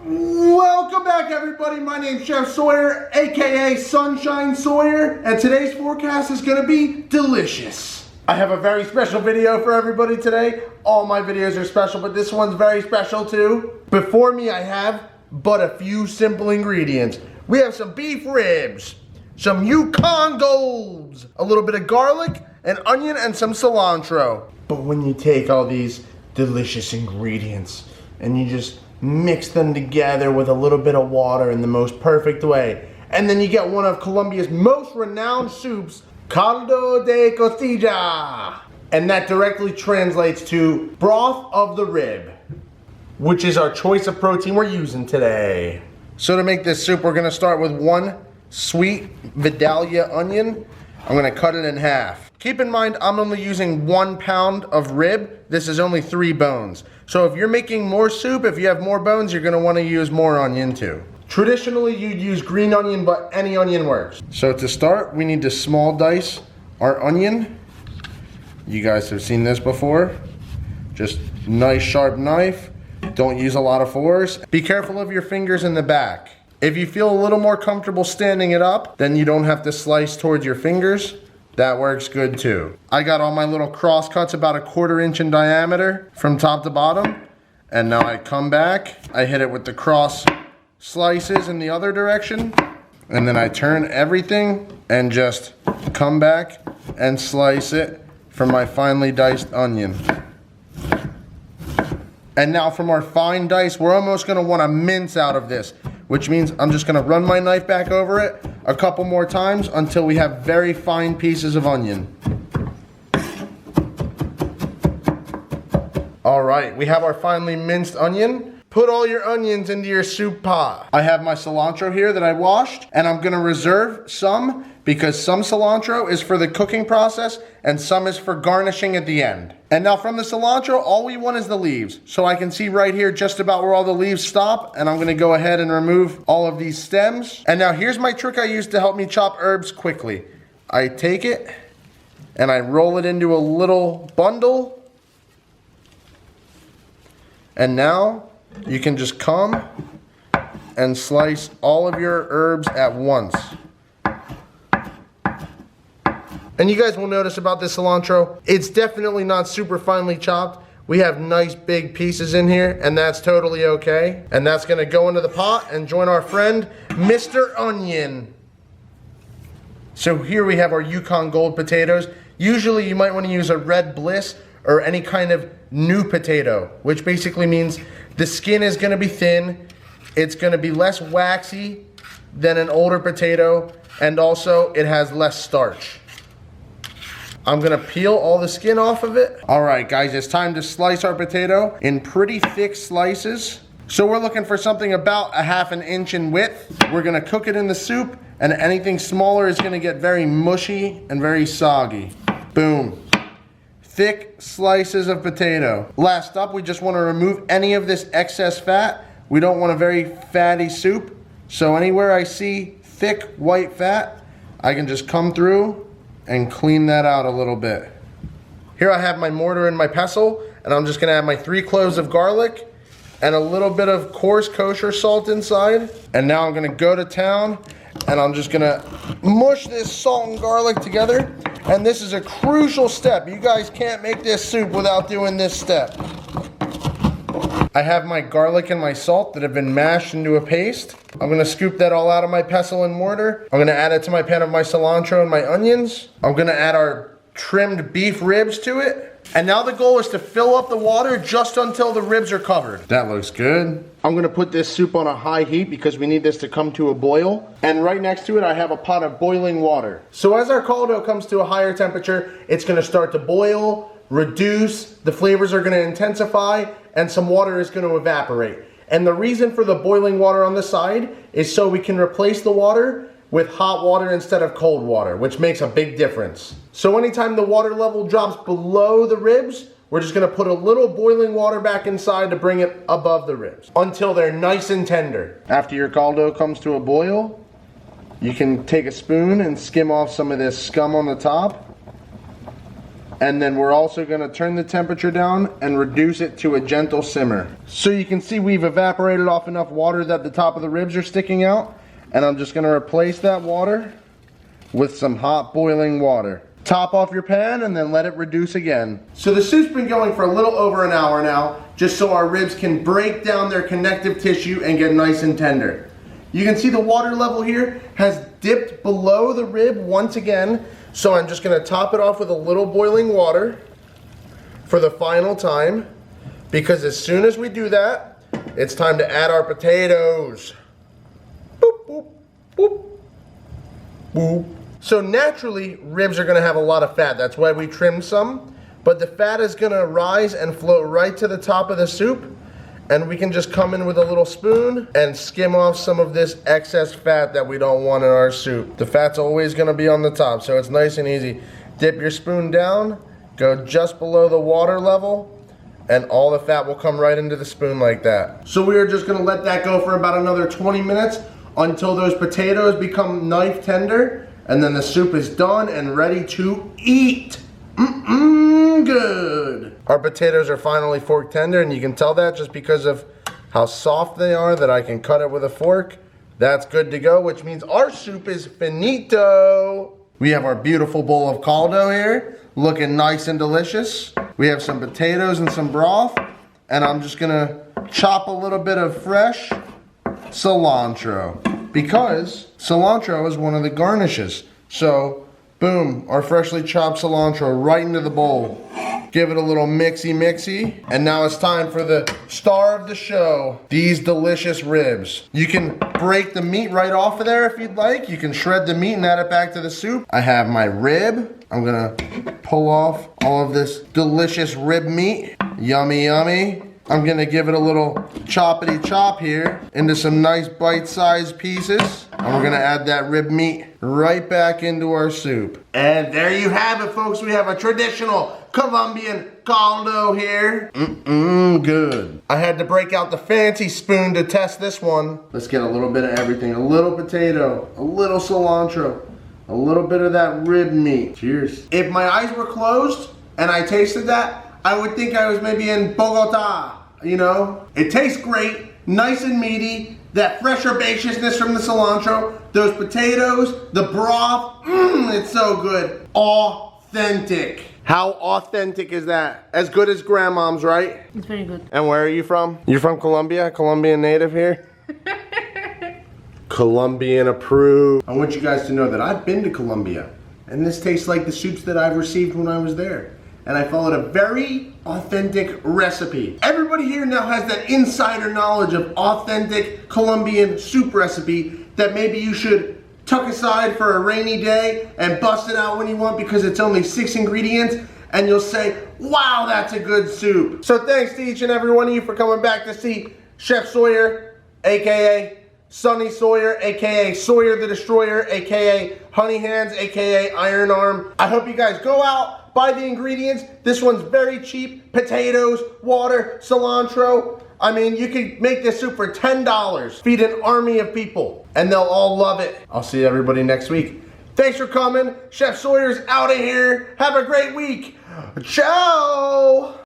Welcome back, everybody. My name's Chef Sawyer, aka Sunshine Sawyer, and today's forecast is gonna be delicious. I have a very special video for everybody today. All my videos are special, but this one's very special too. Before me, I have but a few simple ingredients. We have some beef ribs, some Yukon Golds, a little bit of garlic, an onion, and some cilantro. But when you take all these delicious ingredients and you just mix them together with a little bit of water in the most perfect way, and then you get one of Colombia's most renowned soups, Caldo de Costilla. And that directly translates to broth of the rib, which is our choice of protein we're using today. So to make this soup, we're gonna start with one sweet Vidalia onion. I'm gonna cut it in half. Keep in mind, I'm only using 1 pound of rib. This is only 3 bones. So if you're making more soup, if you have more bones, you're gonna wanna use more onion too. Traditionally, you'd use green onion, but any onion works. So to start, we need to small dice our onion. You guys have seen this before. Just nice sharp knife. Don't use a lot of force. Be careful of your fingers in the back. If you feel a little more comfortable standing it up, then you don't have to slice towards your fingers. That works good too. I got all my little cross cuts about 1/4 inch in diameter from top to bottom. And now I come back, I hit it with the cross slices in the other direction. And then I turn everything and just come back and slice it from my finely diced onion. And now from our fine dice, we're almost gonna wanna mince out of this, which means I'm just gonna run my knife back over it a couple more times until we have very fine pieces of onion. All right, we have our finely minced onion. Put all your onions into your soup pot. I have my cilantro here that I washed, and I'm gonna reserve some because some cilantro is for the cooking process and some is for garnishing at the end. And now from the cilantro, all we want is the leaves. So I can see right here just about where all the leaves stop, and I'm gonna go ahead and remove all of these stems. And now here's my trick I use to help me chop herbs quickly. I take it and I roll it into a little bundle. And now you can just come and slice all of your herbs at once. And you guys will notice about this cilantro, it's definitely not super finely chopped. We have nice big pieces in here, and that's totally okay. And that's gonna go into the pot and join our friend, Mr. Onion. So here we have our Yukon Gold potatoes. Usually you might wanna use a red bliss or any kind of new potato, which basically means the skin is gonna be thin, it's gonna be less waxy than an older potato, and also it has less starch. I'm gonna peel all the skin off of it. All right, guys, it's time to slice our potato in pretty thick slices. So we're looking for something about 1/2 inch in width. We're gonna cook it in the soup, and anything smaller is gonna get very mushy and very soggy. Boom. Thick slices of potato. Last up, we just wanna remove any of this excess fat. We don't want a very fatty soup. So anywhere I see thick white fat, I can just come through and clean that out a little bit. Here I have my mortar and my pestle, and I'm just gonna add my 3 cloves of garlic and a little bit of coarse kosher salt inside. And now I'm gonna go to town, and I'm just gonna mush this salt and garlic together. And this is a crucial step. You guys can't make this soup without doing this step. I have my garlic and my salt that have been mashed into a paste. I'm gonna scoop that all out of my pestle and mortar. I'm gonna add it to my pan of my cilantro and my onions. I'm gonna add our trimmed beef ribs to it. And now the goal is to fill up the water just until the ribs are covered. That looks good. I'm gonna put this soup on a high heat because we need this to come to a boil. And right next to it, I have a pot of boiling water. So as our caldo comes to a higher temperature, it's gonna start to boil, reduce, the flavors are gonna intensify, and some water is gonna evaporate. And the reason for the boiling water on the side is so we can replace the water with hot water instead of cold water, which makes a big difference. So anytime the water level drops below the ribs, we're just gonna put a little boiling water back inside to bring it above the ribs until they're nice and tender. After your caldo comes to a boil, you can take a spoon and skim off some of this scum on the top. And then we're also gonna turn the temperature down and reduce it to a gentle simmer. So you can see we've evaporated off enough water that the top of the ribs are sticking out. And I'm just gonna replace that water with some hot boiling water. Top off your pan and then let it reduce again. So the soup's been going for a little over an hour now, just so our ribs can break down their connective tissue and get nice and tender. You can see the water level here has dipped below the rib once again, so I'm just gonna top it off with a little boiling water for the final time, because as soon as we do that, it's time to add our potatoes. Boop, boop, boop, boop. So naturally, ribs are gonna have a lot of fat. That's why we trimmed some, but the fat is gonna rise and float right to the top of the soup, and we can just come in with a little spoon and skim off some of this excess fat that we don't want in our soup. The fat's always gonna be on the top, so it's nice and easy. Dip your spoon down, go just below the water level, and all the fat will come right into the spoon like that. So we are just gonna let that go for about another 20 minutes until those potatoes become knife tender, and then the soup is done and ready to eat. Good. Our potatoes are finally fork tender, and you can tell that just because of how soft they are that I can cut it with a fork. That's good to go, which means our soup is finito. We have our beautiful bowl of caldo here, looking nice and delicious. We have some potatoes and some broth, and I'm just gonna chop a little bit of fresh cilantro, because cilantro is one of the garnishes. So, boom, our freshly chopped cilantro right into the bowl. Give it a little mixy, and now it's time for the star of the show, these delicious ribs. You can break the meat right off of there if you'd like. You can shred the meat and add it back to the soup. I have my rib. I'm gonna pull off all of this delicious rib meat. Yummy, yummy. I'm gonna give it a little choppity chop here into some nice bite-sized pieces. And we're gonna add that rib meat right back into our soup. And there you have it, folks. We have a traditional Colombian caldo here. Good. I had to break out the fancy spoon to test this one. Let's get a little bit of everything. A little potato, a little cilantro, a little bit of that rib meat. Cheers. If my eyes were closed and I tasted that, I would think I was maybe in Bogota, you know? It tastes great, nice and meaty, that fresh herbaceousness from the cilantro, those potatoes, the broth, it's so good. Authentic. How authentic is that? As good as grandmom's, right? It's very good. And where are you from? You're from Colombia? Colombian native here? Colombian approved. I want you guys to know that I've been to Colombia, and this tastes like the soups that I've received when I was there. And I followed a very authentic recipe. Everybody here now has that insider knowledge of authentic Colombian soup recipe that maybe you should tuck aside for a rainy day and bust it out when you want, because it's only 6 ingredients and you'll say, wow, that's a good soup. So thanks to each and every one of you for coming back to see Chef Sawyer, AKA Sonny Sawyer, AKA Sawyer the Destroyer, AKA Honey Hands, AKA Iron Arm. I hope you guys go out, buy the ingredients. This one's very cheap. Potatoes, water, cilantro. I mean, you could make this soup for $10. Feed an army of people, and they'll all love it. I'll see everybody next week. Thanks for coming. Chef Sawyer's out of here. Have a great week. Ciao.